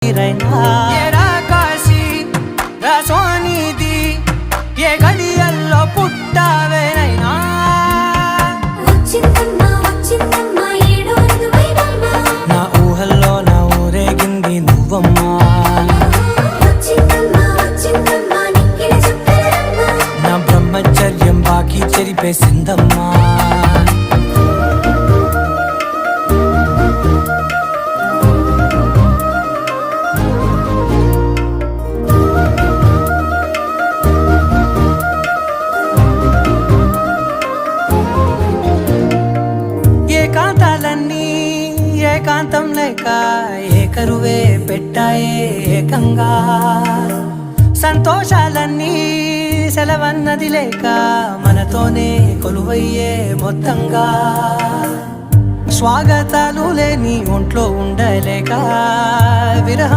ఊపిరైనా కాశీ సోనిది ఏ గడియల్లో పుట్టావేనైనా నా ఊహల్లో నా ఊరేగింది నువ్వమ్మా నా బ్రహ్మచర్యం బాకీ చెరిపేసిందమ్మా ఏకాంతాలన్నీ ఏకాంతం లేక ఏకరువే పెట్టాయే ఏకంగా సంతోషాలన్నీ సెలవన్నది లేక మనతోనే కొలువయ్యే మొత్తంగా స్వాగతాలు లేని ఒంట్లో ఉండలేక విరహ